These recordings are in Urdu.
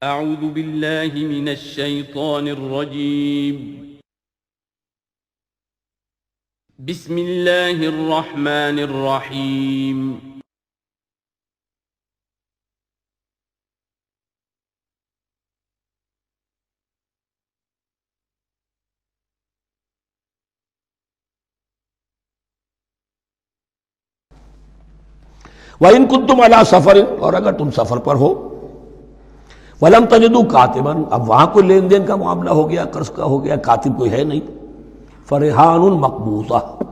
اعوذ باللہ من الشیطان الرجیم بسم اللہ الرحمن الرحیم وَإِن كُنتُمْ عَلَىٰ سَفَرٍ، اور اگر تم سفر پر ہو، وَلَمْ تَجِدُوا كَاتِبًا، اب وہاں کوئی لین دین کا معاملہ ہو گیا، قرض کا ہو گیا، کاتب کوئی ہے نہیں، فَرِحَانٌ مَقْبُوضَةٌ،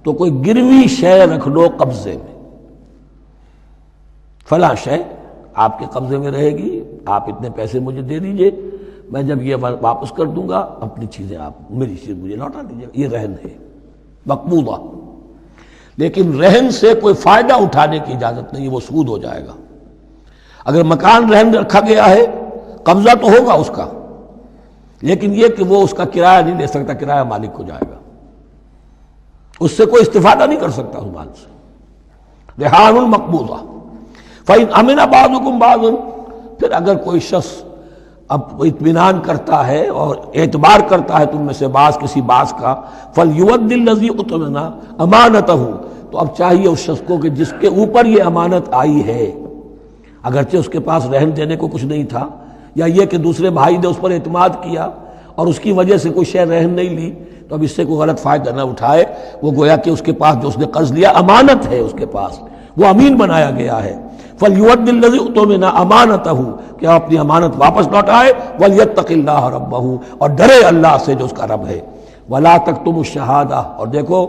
تو کوئی گروی شے رکھ لو قبضے میں، فلاں شے آپ کے قبضے میں رہے گی، آپ اتنے پیسے مجھے دے دیجئے، میں جب یہ واپس کر دوں گا اپنی چیزیں آپ میری چیز مجھے لوٹا دیجئے، یہ رہن ہے مقبوضہ۔ لیکن رہن سے کوئی فائدہ اٹھانے کی اجازت نہیں، وہ سود ہو جائے گا۔ اگر مکان رہن رکھا گیا ہے، قبضہ تو ہوگا اس کا، لیکن یہ کہ وہ اس کا کرایہ نہیں لے سکتا، کرایہ مالک کو جائے گا، اس سے کوئی استفادہ نہیں کر سکتا اس مال سے۔ رہان مقبوضہ۔ فَإِنْ أَمِنَ بَعْضُكُمْ بَعْضًا، پھر اگر کوئی شخص اب اطمینان کرتا ہے اور اعتبار کرتا ہے تم میں سے بعض کسی بعض کا، فَلْيُؤَدِّ الَّذِي اؤْتُمِنَ أَمَانَتَهُ، تو اب چاہیے اس شخص کو کہ جس کے اوپر یہ امانت آئی ہے، اگرچہ اس کے پاس رہن دینے کو کچھ نہیں تھا، یا یہ کہ دوسرے بھائی نے اس پر اعتماد کیا اور اس کی وجہ سے کوئی شے رہن نہیں لی، تو اب اس سے کوئی غلط فائدہ نہ اٹھائے، وہ گویا کہ اس کے پاس جو اس نے قرض لیا امانت ہے، اس کے پاس وہ امین بنایا گیا ہے۔ فَلْيُؤَدِّ الَّذِي اؤْتُمِنَ أَمَانَتَهُ، کہ اپنی امانت واپس لوٹائے، وَلْيَتَّقِ اللَّهَ رَبَّهُ، اور ڈرے اللہ سے جو اس کا رب ہے۔ وَلَا تَكْتُمُوا الشَّهَادَةَ، اور دیکھو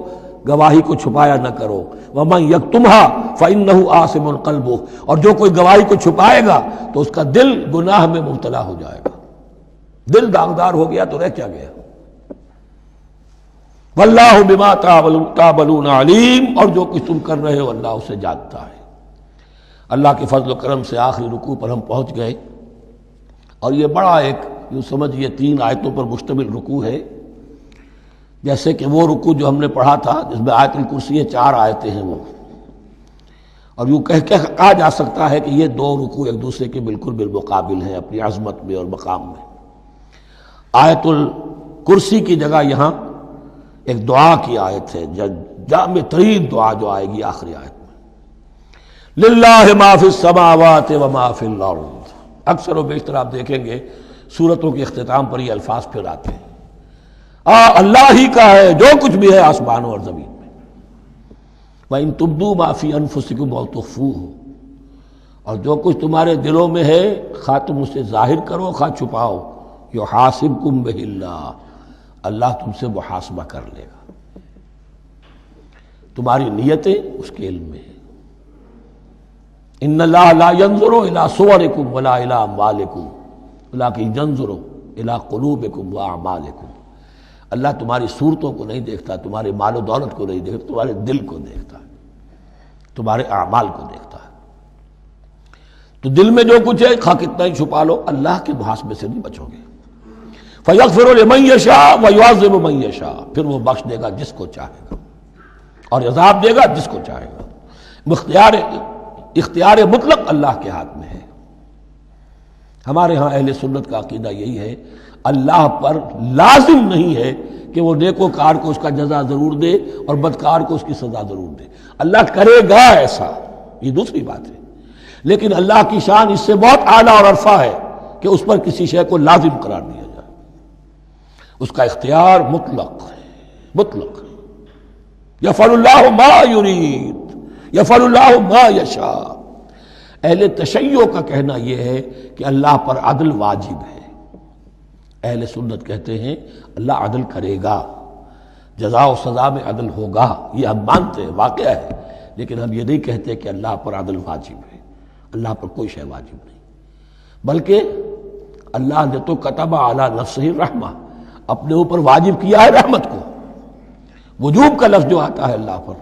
گواہی کو چھپایا نہ کرو، وَمَن يَكْتُمْهَا فَإِنَّهُ آثِمٌ قَلْبُهُ، اور جو کوئی گواہی کو چھپائے گا تو اس کا دل گناہ میں مبتلا ہو جائے گا، دل داغدار ہو گیا تو رہ کیا گیا۔ وَاللَّهُ بِمَا تَعْمَلُونَ عَلِيمٌ، اور جو کچھ تم کر رہے ہو اللہ اسے جانتا ہے۔ اللہ کے فضل و کرم سے آخری رکوع پر ہم پہنچ گئے، اور یہ بڑا ایک یوں سمجھئے 3 آیتوں پر مشتمل رکوع ہے، جیسے کہ وہ رکوع جو ہم نے پڑھا تھا جس میں آیت الکرسی 4 آیتیں ہیں، وہ اور یوں کہا جا سکتا ہے کہ یہ 2 رکوع ایک دوسرے کے بالکل بالمقابل ہیں اپنی عظمت میں اور مقام میں۔ آیت الکرسی کی جگہ یہاں ایک دعا کی آیت ہے، جامع ترین دعا جو آئے گی آخری آیت میں، للہ ما فی السماوات و ما فی الارض۔ اکثر و بیشتر آپ دیکھیں گے سورتوں کے اختتام پر یہ الفاظ پھر آتے ہیں، اللہ ہی کا ہے جو کچھ بھی ہے آسمانوں اور زمین میں۔ وَإِن تُبْدُوا مَا فِي أَنفُسِكُمْ أَوْ تُخْفُوهُ، اور جو کچھ تمہارے دلوں میں ہے خواہ تم اسے ظاہر کرو خواہ چھپاؤ، يُحَاسِبْكُم بِهِ اللَّهُ، اللہ تم سے محاسبہ کر لے گا، تمہاری نیتیں اس کے علم میں ہیں۔ إِنَّ اللَّهَ لَا يَنظُرُ إِلَىٰ صُوَرِكُمْ وَلَا إِلَىٰ أَمْوَالِكُمْ وَلَٰكِنْ يَنظُرُ إِلَىٰ قُلُوبِكُمْ وَأَعْمَالِكُمْ، اللہ تمہاری صورتوں کو نہیں دیکھتا، تمہارے مال و دولت کو نہیں دیکھتا، تمہارے دل کو دیکھتا ہے، تمہارے اعمال کو دیکھتا ہے۔ تو دل میں جو کچھ ہے خواہ کتنا ہی چھپا لو، اللہ کے محاسبے سے نہیں بچو گے۔ فَيَغْفِرُ لِمَن يَشَاءُ وَيُعَذِّبُ مَن يَشَاءُ، پھر وہ بخش دے گا جس کو چاہے گا اور عذاب دے گا جس کو چاہے گا۔ اختیار مطلق اللہ کے ہاتھ میں ہے۔ ہمارے ہاں اہل سنت کا عقیدہ یہی ہے، اللہ پر لازم نہیں ہے کہ وہ نیکوکار کو اس کا جزا ضرور دے اور بدکار کو اس کی سزا ضرور دے، اللہ کرے گا ایسا، یہ دوسری بات ہے، لیکن اللہ کی شان اس سے بہت اعلیٰ اور عرفہ ہے کہ اس پر کسی شے کو لازم قرار دیا جائے، اس کا اختیار مطلق ہے، مطلق ہے۔ یفعل اللہ ما یرید، یفعل اللہ ما یشاء۔ اہل تشیع کا کہنا یہ ہے کہ اللہ پر عدل واجب ہے، اہل سنت کہتے ہیں اللہ عدل کرے گا، جزا و سزا میں عدل ہوگا، یہ ہم مانتے ہیں، واقعہ ہے، لیکن ہم یہ نہیں کہتے کہ اللہ پر عدل واجب ہے، اللہ پر کوئی شے واجب نہیں، بلکہ اللہ نے تو کتب علی نفسہ الرحمہ، اپنے اوپر واجب کیا ہے رحمت کو۔ وجوب کا لفظ جو آتا ہے اللہ پر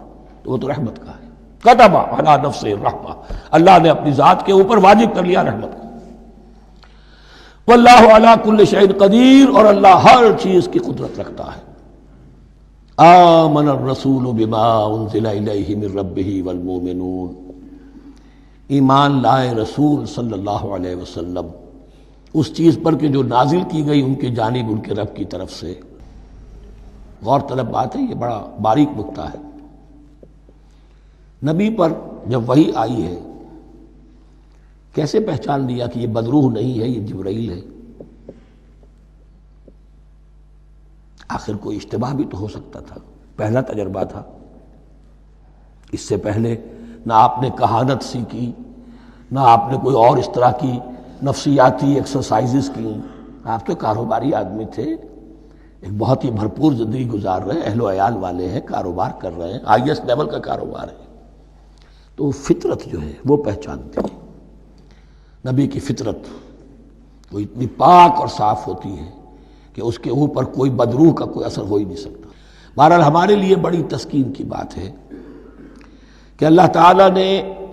تو وہ تو رحمت کا ہے، کتب علی نفسہ الرحمہ، اللہ نے اپنی ذات کے اوپر واجب کر لیا رحمت کو۔ واللہ علی کل شیء قدیر، اور اللہ ہر چیز کی قدرت رکھتا ہے۔ آمن الرسول بما انزل الیہ من ربہ والمؤمنون، ایمان لائے رسول صلی اللہ علیہ وسلم اس چیز پر کہ جو نازل کی گئی ان کی جانب ان کے رب کی طرف سے۔ غور طلب بات ہے، یہ بڑا باریک نکتہ ہے۔ نبی پر جب وحی آئی ہے کیسے پہچان لیا کہ یہ بدروح نہیں ہے، یہ جبرائیل ہے؟ آخر کوئی اشتباہ بھی تو ہو سکتا تھا، پہلا تجربہ تھا۔ اس سے پہلے نہ آپ نے کہانت سیکھی، نہ آپ نے کوئی اور اس طرح کی نفسیاتی ایکسرسائزز کی۔ آپ تو کاروباری آدمی تھے، ایک بہت ہی بھرپور زندگی گزار رہے ہیں، اہل و عیال والے ہیں، کاروبار کر رہے ہیں، ہائی ایسٹ لیول کا کاروبار ہے۔ تو فطرت جو ہے وہ پہچانتی ہے، نبی کی فطرت وہ اتنی پاک اور صاف ہوتی ہے کہ اس کے اوپر کوئی بدروح کا کوئی اثر ہو ہی نہیں سکتا۔ بہرحال ہمارے لیے بڑی تسکین کی بات ہے کہ اللہ تعالیٰ نے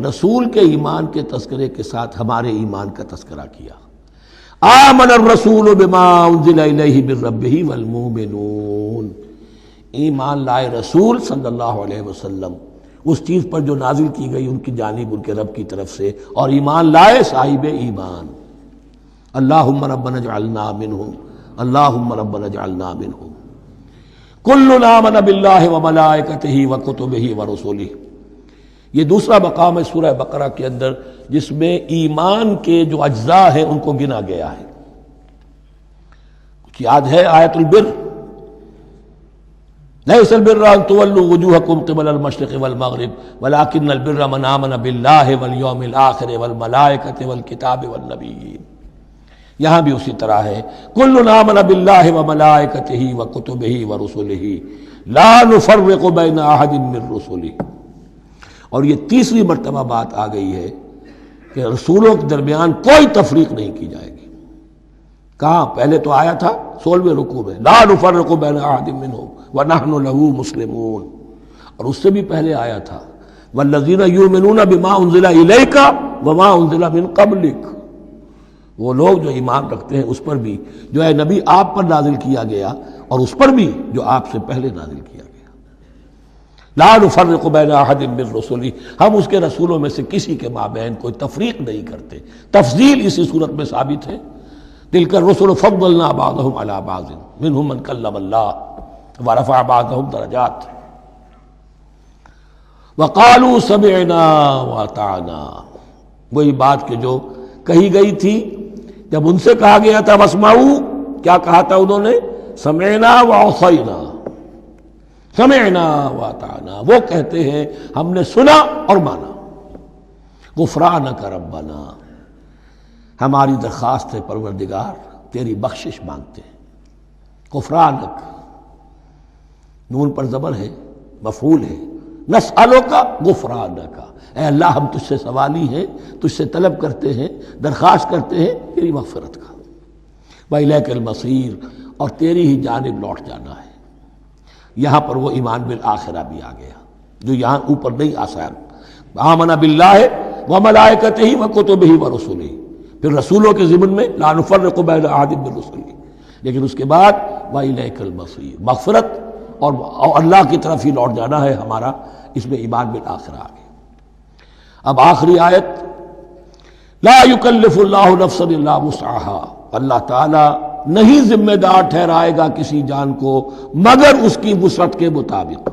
رسول کے ایمان کے تذکرے کے ساتھ ہمارے ایمان کا تذکرہ کیا۔ آمن الرسول بما انزل الیہ من ربہ والمؤمنون، ایمان لائے رسول صلی اللہ علیہ وسلم اس چیز پر جو نازل کی گئی ان کی جانب ان کے رب کی طرف سے، اور ایمان لائے صاحب ایمان۔ اللہم ربنا اجعلنا منہم، اللہم ربنا اجعلنا منہم۔ کل آمن باللہ وملائکتہ وکتبہ ورسلہ، یہ دوسرا مقام ہے سورہ بقرہ کے اندر جس میں ایمان کے جو اجزاء ہیں ان کو گنا گیا ہے۔ کچھ یاد ہے آیت البر، لیس البر ان تولوا وجوہکم قبل المشرق والمغرب ولکن البر من آمن باللہ والیوم الآخر والملائکۃ والکتاب والنبیین۔ یہاں بھی اسی طرح ہے، کل آمن باللہ وملائکتہ وکتبہ ورسلہ لا نفرق بین احد من رسلہ۔ اور یہ تیسری مرتبہ بات آ گئی ہے کہ رسولوں کے درمیان کوئی تفریق نہیں کی جائے گی۔ کہاں؟ پہلے تو آیا تھا 16ویں رکوع میں، لا نفرق بین احد منہم ونحن له مسلمون، اور اس سے بھی پہلے آیا تھا والذین یؤمنون بما انزل الیک وما انزل من قبلک، وہ لوگ جو ایمان رکھتے ہیں اس پر بھی جو ہے نبی آپ پر نازل کیا گیا اور اس پر بھی جو آپ سے پہلے نازل کیا گیا۔ لا نفرق بین احد من رسلہ، ہم اس کے رسولوں میں سے کسی کے مابین کوئی تفریق نہیں کرتے۔ تفضیل اسی صورت میں ثابت ہے، تلک الرسل فضلنا بعضهم علی بعض منهم من کلم اللہ ورفع بعضهم درجات وقالوا سمعنا واطعنا، وہی بات کہ جو کہی گئی تھی جب ان سے کہا گیا تھا واسمعوا، کیا کہا تھا انہوں نے؟ سمعنا وعصینا، سمعنا واطعنا، وہ کہتے ہیں ہم نے سنا اور مانا۔ غفرانک ربنا، ہماری درخواست ہے پروردگار، تیری بخشش مانگتے ہیں۔ غفرانک، نون پر زبر ہے، مفعول ہے، نسألک غفرانک، اے اللہ ہم تجھ سے سوالی ہیں، تجھ سے طلب کرتے ہیں، درخواست کرتے ہیں تیری مغفرت کا۔ وإلیک المصیر، اور تیری ہی جانب لوٹ جانا ہے۔ یہاں پر وہ ایمان بالآخرہ بھی آ گیا جو یہاں اوپر نہیں آسان۔ آمن باللہ وملائکتہ وکتبہ ورسلہ، پھر رسولوں کے ضمن میں لا نفرق بین احد من رسلہ، لیکن اس کے بعد وإلیک المصیر، مغفرت اور اللہ کی طرف ہی لوٹ جانا ہے ہمارا، اس میں ایمان بالآخرہ آ گیا۔ اب آخری آیت، لا یکلف اللہ نفسا الا وسعها، اللہ تعالی نہیں ذمہ دار ٹھہرائے گا کسی جان کو مگر اس کی وسعت کے مطابق۔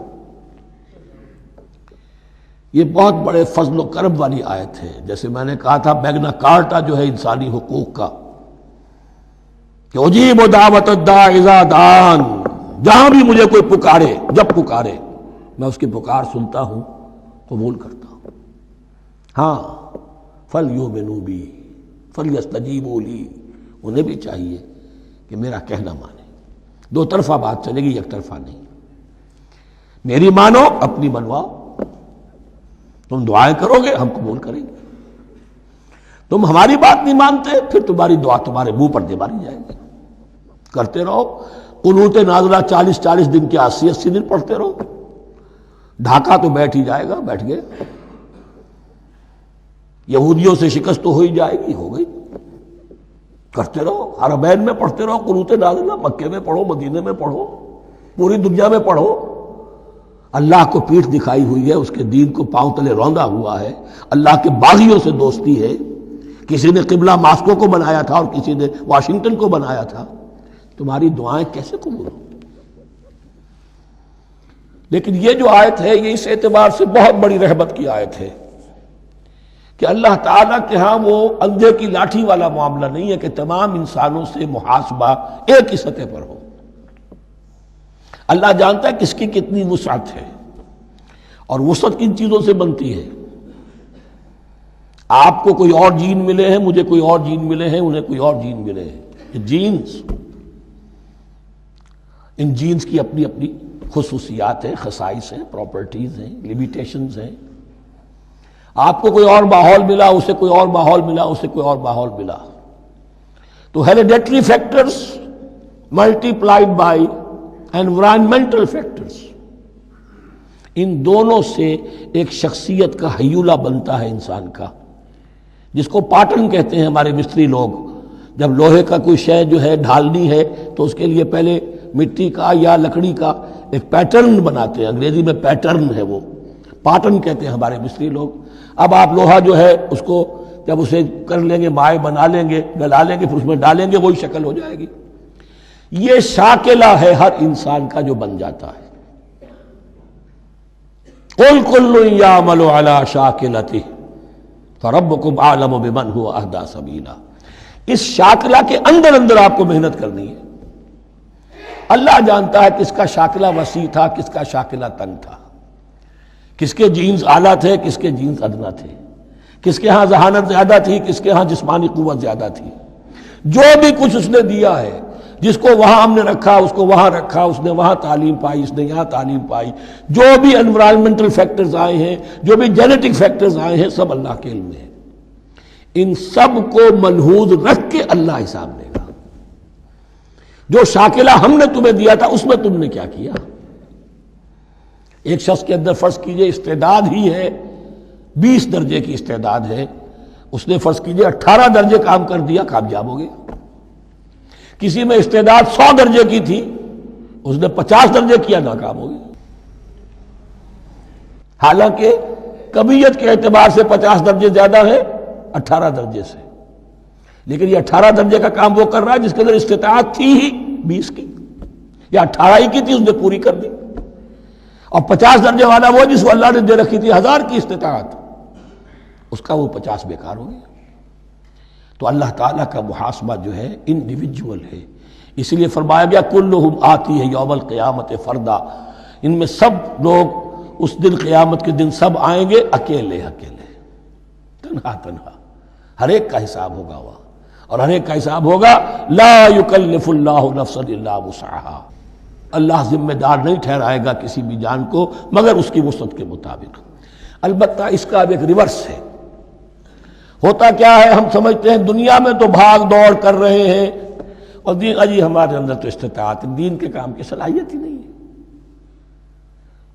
یہ بہت بڑے فضل و کرم والی آیت ہے، جیسے میں نے کہا تھا میگنا کارٹا جو ہے انسانی حقوق کا، کہ اجیب دعوت الداع اذا دعان، جہاں بھی مجھے کوئی پکارے، جب پکارے میں اس کی پکار سنتا ہوں، قبول کرتا ہوں۔ ہاں فلیؤمنوا بی فلیستجیبوا لی، انہیں بھی چاہیے کہ میرا کہنا مانے۔ دو طرفہ بات چلے گی، یک طرفہ نہیں۔ میری مانو، اپنی منواؤ، تم دعائیں کرو گے ہم قبول کریں گے، تم ہماری بات نہیں مانتے پھر تمہاری دعا تمہارے منہ پر دے ماری جائے گی۔ کرتے رہو قنوت نازلہ 40 دن کے 80 دن پڑھتے رہو، ڈھاکہ تو بیٹھ ہی جائے گا، بیٹھ گئے۔ یہودیوں سے شکست تو ہو ہی جائے گی، ہو گئی۔ کرتے رہو، حرمین میں پڑھتے رہو قنوت نازلہ، مکے میں پڑھو، مدینے میں پڑھو، پوری دنیا میں پڑھو۔ اللہ کو پیٹھ دکھائی ہوئی ہے، اس کے دین کو پاؤں تلے روندا ہوا ہے، اللہ کے باغیوں سے دوستی ہے، کسی نے قبلہ ماسکو کو بنایا تھا اور کسی نے واشنگٹن کو بنایا تھا، تمہاری دعائیں کیسے قبول ہوں؟ لیکن یہ جو آیت ہے یہ اس اعتبار سے بہت بڑی رحمت کی آیت ہے کہ اللہ تعالیٰ کے ہاں وہ اندھے کی لاٹھی والا معاملہ نہیں ہے کہ تمام انسانوں سے محاسبہ ایک ہی سطح پر ہو۔ اللہ جانتا ہے کس کی کتنی وسعت ہے، اور وسعت کن چیزوں سے بنتی ہے۔ آپ کو کوئی اور جین ملے ہیں، مجھے کوئی اور جین ملے ہیں، انہیں کوئی اور جین ملے ہیں، یہ جینز، ان جینز کی اپنی اپنی خصوصیات ہیں، خصائص ہیں، پراپرٹیز ہیں، لیمیٹیشنز ہیں۔ آپ کو کوئی اور ماحول ملا، اسے کوئی اور ماحول ملا، اسے کوئی اور ماحول ملا، تو hereditary factors multiplied by environmental factors, ان دونوں سے ایک شخصیت کا ہیولہ بنتا ہے انسان کا، جس کو پیٹرن کہتے ہیں ہمارے مستری لوگ۔ جب لوہے کا کوئی شے جو ہے ڈھالنی ہے تو اس کے لیے پہلے مٹی کا یا لکڑی کا ایک پیٹرن بناتے ہیں، انگریزی میں پیٹرن ہے، وہ پیٹرن کہتے ہیں ہمارے مستری لوگ۔ اب آپ لوہا جو ہے اس کو جب اسے کر لیں گے، مائع بنا لیں گے، گلا لیں گے، پھر اس میں ڈالیں گے، وہی شکل ہو جائے گی۔ یہ شاکلہ ہے ہر انسان کا جو بن جاتا ہے۔ قُلْ كُلٌّ يَعْمَلُ عَلَى شَاكِلَتِهِ فَرَبُّكُمْ أَعْلَمُ بِمَنْ هُوَ أَهْدَىٰ سَبِيلًا۔ اس شاکلہ کے اندر اندر آپ کو محنت کرنی ہے۔ اللہ جانتا ہے کس کا شاکلہ وسیع تھا، کس کا شاکلہ تنگ تھا، کس کے جینز اعلیٰ تھے، کس کے جینز ادنا تھے، کس کے ہاں ذہانت زیادہ تھی، کس کے ہاں جسمانی قوت زیادہ تھی۔ جو بھی کچھ اس نے دیا ہے، جس کو وہاں ہم نے رکھا، اس کو وہاں رکھا، اس نے وہاں تعلیم پائی، اس نے یہاں تعلیم پائی، جو بھی انوائرمنٹل فیکٹرز آئے ہیں، جو بھی جینیٹک فیکٹرز آئے ہیں، سب اللہ کے علم میں ہے۔ ان سب کو ملحوظ رکھ کے اللہ حساب لے گا۔ جو شاکلہ ہم نے تمہیں دیا تھا اس میں تم نے کیا کیا؟ ایک شخص کے اندر فرض کیجئے استعداد ہی ہے 20 درجے کی استعداد ہے، اس نے فرض کیجئے 18 درجے کام کر دیا، کامیاب ہو گیا۔ کسی میں استعداد 100 درجے کی تھی، اس نے 50 درجے کیا، ناکام ہو گیا۔ حالانکہ کمیت کے اعتبار سے 50 درجے زیادہ ہے 18 درجے سے، لیکن یہ 18 درجے کا کام وہ کر رہا ہے جس کے اندر استطاعت تھی ہی 20 کی، یا 18 ہی کی تھی، اس نے پوری کر دی۔ اور 50 درجے والا وہ جس کو اللہ نے دے رکھی تھی 1000 کی استطاعت، اس کا وہ 50 بیکار ہو گیا۔ تو اللہ تعالیٰ کا محاسبہ جو ہے انڈیویجول ہے، اس لیے فرمایا گیا کلہم آتی ہے یوم القیامت فردا، ان میں سب لوگ اس دن قیامت کے دن سب آئیں گے اکیلے اکیلے، تنہا تنہا، ہر ایک کا حساب ہوگا وہاں، اور ہر ایک کا حساب ہوگا لا یکلف اللہ نفسا الا وسعہا، اللہ ذمہ دار نہیں ٹھہرائے گا کسی بھی جان کو مگر اس کی وسعت کے مطابق۔ البتہ اس کا اب ایک ریورس ہے۔ ہوتا کیا ہے، ہم سمجھتے ہیں دنیا میں تو بھاگ دوڑ کر رہے ہیں، اور دین اجی ہمارے اندر تو استطاعت، دین کے کام کی صلاحیت ہی نہیں ہے۔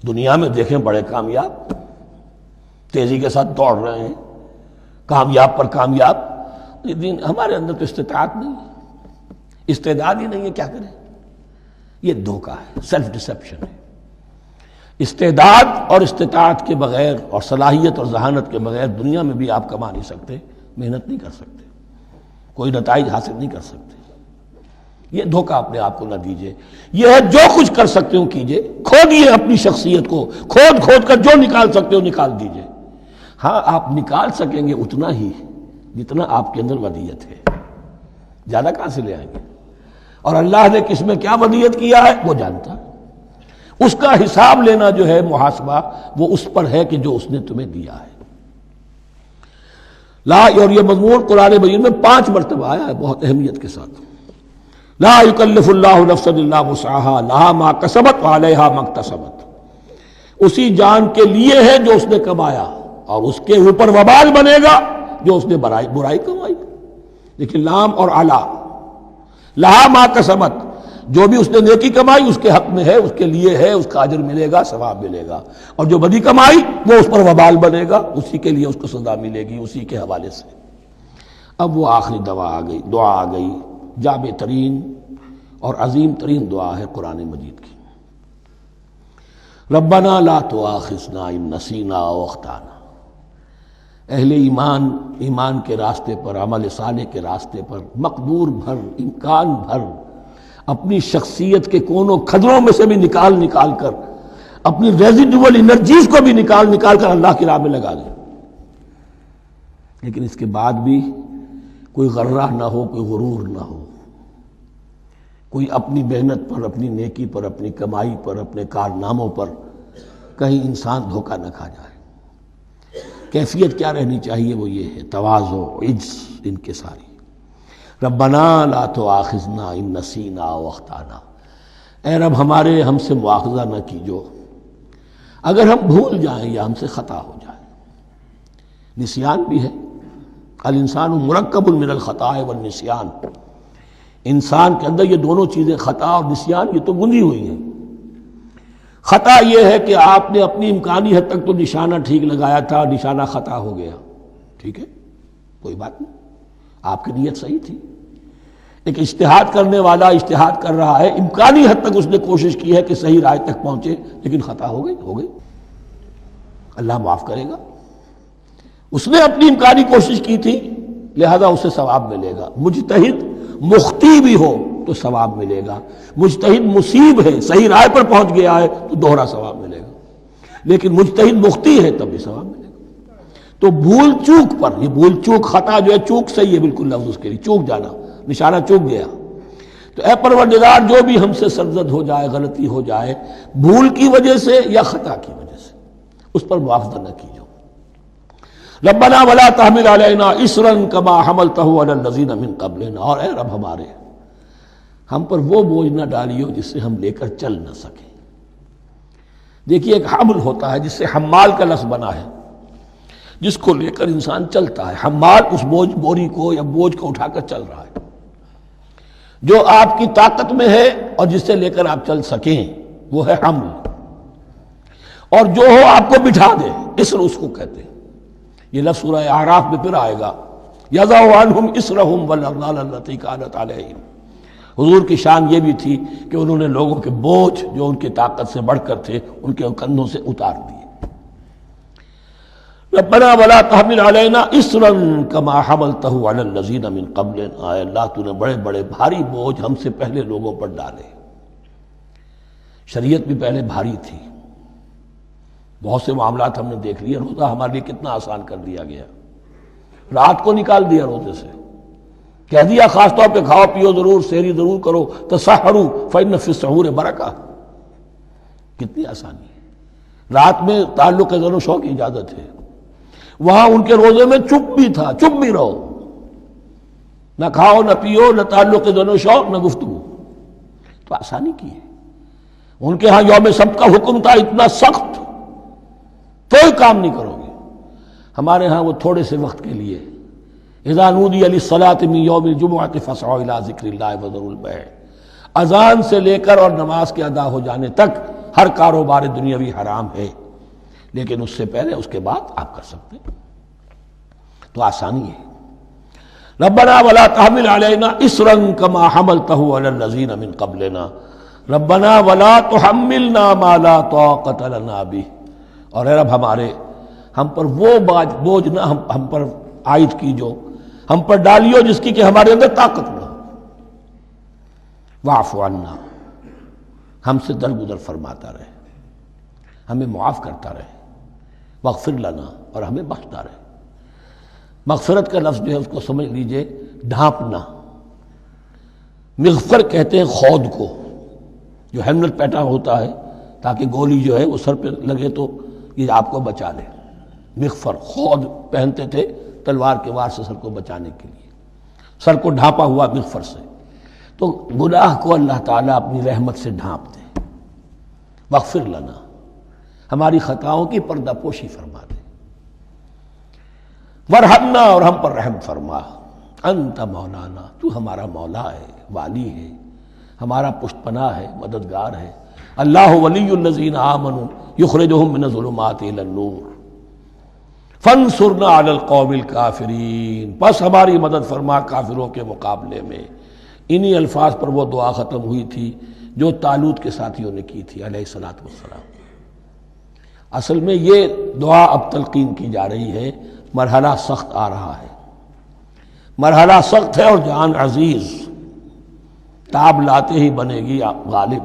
دنیا میں دیکھیں بڑے کامیاب تیزی کے ساتھ دوڑ رہے ہیں، کامیاب پر کامیاب، دین ہمارے اندر تو استطاعت نہیں ہے، استعداد ہی نہیں ہے، کیا کریں؟ یہ دھوکہ ہے، سیلف ڈسیپشن ہے۔ استعداد اور استطاعت کے بغیر اور صلاحیت اور ذہانت کے بغیر دنیا میں بھی آپ کما نہیں سکتے، محنت نہیں کر سکتے، کوئی نتائج حاصل نہیں کر سکتے۔ یہ دھوکہ اپنے آپ کو نہ دیجئے، یہ ہے جو کچھ کر سکتے ہو کیجئے، کھودیے اپنی شخصیت کو، کھود کھود کر جو نکال سکتے ہو نکال دیجئے۔ ہاں آپ نکال سکیں گے اتنا ہی جتنا آپ کے اندر ودیت ہے، زیادہ کہاں سے لے آئیں گے؟ اور اللہ نے کس میں کیا ودیت کیا ہے وہ جانتا ہے، اس کا حساب لینا جو ہے محاسبہ وہ اس پر ہے کہ جو اس نے تمہیں دیا ہے۔ لا، اور یہ مضمون قرآن مجید میں 5 مرتبہ آیا ہے بہت اہمیت کے ساتھ۔ لا یکلف اللہ نفسا الا وسعہا لہا ما کسبت وعلیہا ما اکتسبت، اسی جان کے لیے ہے جو اس نے کمایا، اور اس کے اوپر وبال بنے گا جو اس نے برائی کمائی۔ لیکن لام اور علا، لہا ما کسبت، جو بھی اس نے نیکی کمائی اس کے حق میں ہے، اس کے لیے ہے، اس کا اجر ملے گا، ثواب ملے گا، اور جو بدی کمائی وہ اس پر وبال بنے گا، اسی کے لیے اس کو سزا ملے گی، اسی کے حوالے سے۔ اب وہ آخری دعا آ گئی، جامع ترین اور عظیم ترین دعا ہے قرآن مجید کی، ربنا لا تؤاخذنا ان نسینا او اخطانا، اہل ایمان ایمان کے راستے پر، عمل صالح کے راستے پر مقدور بھر، امکان بھر اپنی شخصیت کے کونوں کھدروں میں سے بھی نکال کر، اپنی ریزیڈول انرجیز کو بھی نکال کر اللہ کی راہ میں لگا دیں، لیکن اس کے بعد بھی کوئی غرہ نہ ہو، کوئی غرور نہ ہو، کوئی اپنی محنت پر، اپنی نیکی پر، اپنی کمائی پر، اپنے کارناموں پر کہیں انسان دھوکہ نہ کھا جائے۔ کیفیت کیا رہنی چاہیے؟ وہ یہ ہے تواضع، عجز، انکساری۔ ربنا لا تؤاخذنا ان نسینا او اخطانا، اے رب ہم سے مواخذہ نہ کیجو اگر ہم بھول جائیں یا ہم سے خطا ہو جائے۔ نسیان بھی ہے، الانسان مرکب من الخطاء والنسیان، انسان کے اندر یہ دونوں چیزیں، خطا اور نسیان، یہ تو گندھی ہوئی ہیں۔ خطا یہ ہے کہ آپ نے اپنی امکانی حد تک تو نشانہ ٹھیک لگایا تھا، نشانہ خطا ہو گیا، ٹھیک ہے، کوئی بات نہیں، آپ کی نیت صحیح تھی۔ ایک اجتہاد کرنے والا اجتہاد کر رہا ہے، امکانی حد تک اس نے کوشش کی ہے کہ صحیح رائے تک پہنچے، لیکن خطا ہو گئی، اللہ معاف کرے گا۔ اس نے اپنی امکانی کوشش کی تھی، لہذا اسے ثواب ملے گا۔ مجتہد مخطی بھی ہو تو ثواب ملے گا، مجتہد مصیب ہے، صحیح رائے پر پہنچ گیا ہے تو دوہرا ثواب ملے گا، لیکن مجتہد مخطی ہے تب بھی ثواب ملے گا۔ تو بھول چوک پر، یہ بھول چوک، خطا جو ہے چوک صحیح ہے بالکل لفظ اس کے لیے، چوک جانا، نشانہ چوک گیا، تو اے پروردگار جو بھی ہم سے سرزد ہو جائے، غلطی ہو جائے، بھول کی وجہ سے یا خطا کی وجہ سے، اس پر مواخذہ نہ کیجو۔ ربنا ولا تحمل علینا اصرا کما حملتہ علی الذین من قبلنا، اور اے رب ہمارے ہم پر وہ بوجھ نہ ڈالیو جس سے ہم لے کر چل نہ سکیں۔ دیکھیے ایک حمل ہوتا ہے جس سے حمال کا لفظ بنا ہے، جس کو لے کر انسان چلتا ہے۔ حمال اس بوری کو یا بوجھ کو اٹھا کر چل رہا ہے، جو آپ کی طاقت میں ہے اور جس سے لے کر آپ چل سکیں وہ ہے حمل، اور جو ہو آپ کو بٹھا دے، اسر اس کو کہتے ہیں۔ یہ لفظ سورہ اعراف میں پھر آئے گا، یضع عنہم اسرہم والاغلال التی کانت علیہم۔ حضور کی شان یہ بھی تھی کہ انہوں نے لوگوں کے بوجھ جو ان کی طاقت سے بڑھ کر تھے ان کے کندھوں سے اتار دیے۔ ربنا ولا تحمل علینا اصرا کما حملتہ علی الذین من قبلنا، اے اللہ تو نے بڑے بڑے بھاری بوجھ ہم سے پہلے لوگوں پر ڈالے۔ شریعت بھی پہلے بھاری تھی، بہت سے معاملات ہم نے دیکھ لیے، روزہ ہمارے لیے کتنا آسان کر دیا گیا، رات کو نکال دیا روزے سے، کہہ دیا خاص طور پہ کھاؤ پیو ضرور، سحری ضرور کرو، تسحروا فإن فی السحور برکہ، کتنی آسانی ہے۔ رات میں تعلق زن و شو کی اجازت ہے، وہاں ان کے روزے میں چپ بھی تھا، چپ بھی رہو، نہ کھاؤ نہ پیو، نہ تعلق زن و شو، نہ گفتگو، تو آسانی کی ہے۔ ان کے ہاں یوم سبت کا حکم تھا اتنا سخت، کوئی کام نہیں کرو گے۔ ہمارے ہاں وہ تھوڑے سے وقت کے لیے، اذا نودی للصلاۃ من یوم الجمعۃ فاسعوا الی ذکر اللہ وذروا البیع، اذان سے لے کر اور نماز کے ادا ہو جانے تک ہر کاروبار دنیاوی حرام ہے، لیکن اس سے پہلے اس کے بعد آپ کر سکتے ہیں، تو آسانی ہے۔ ربنا ولا تحمل علینا اصرا کما حملتہ علی الذین من قبلنا ربنا ولا تحملنا ما لا طاقۃ لنا بہ، اور اے رب ہمارے ہم پر وہ بوجھ نہ ہم پر عائد کی جو ہم پر ڈالیو جس کی کہ ہمارے اندر طاقت نہ ہو۔ واعف عنا، ہم سے درگزر فرماتا رہے، ہمیں معاف کرتا رہے، واغفر لنا، اور ہمیں بخشتا رہے۔ مغفرت کا لفظ جو ہے اس کو سمجھ لیجئے ڈھانپنا، مغفر کہتے ہیں خود کو، جو ہیلمٹ پہنا ہوتا ہے تاکہ گولی جو ہے وہ سر پہ لگے تو یہ آپ کو بچا لے، مغفر خود پہنتے تھے تلوار کے وار سے سر کو بچانے کے لیے، سر کو ڈھانپا ہوا مغفر سے، تو گناہ کو اللہ تعالیٰ اپنی رحمت سے ڈھانپ دے۔ واغفر لنا، ہماری خطاؤں کی پردہ پوشی فرما دے۔ ورحمنا، اور ہم پر رحم فرما۔ انت مولانا، تو ہمارا مولا ہے، والی ہے، ہمارا پشت پناہ ہے، مددگار ہے۔ اللہ ولی الذین آمنوا یخرجہم من الظلمات الی النور فانصرنا علی القوم الکافرین، بس ہماری مدد فرما کافروں کے مقابلے میں۔ انہی الفاظ پر وہ دعا ختم ہوئی تھی جو طالوت کے ساتھیوں نے کی تھی علیہ الصلوۃ والسلام۔ اصل میں یہ دعا اب تلقین کی جا رہی ہے، مرحلہ سخت آ رہا ہے، مرحلہ سخت ہے اور جان عزیز، تاب لاتے ہی بنے گی غالب۔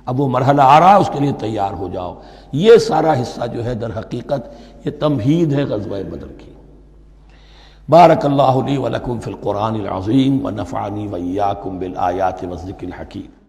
اب وہ مرحلہ آ رہا ہے، اس کے لیے تیار ہو جاؤ۔ یہ سارا حصہ جو ہے در حقیقت یہ تمہید ہے غزوہ بدر کی۔ بارک اللہ لی ولکم فی القرآن العظیم ونفعنی وإیاکم بالآیات والذکر الحکیم۔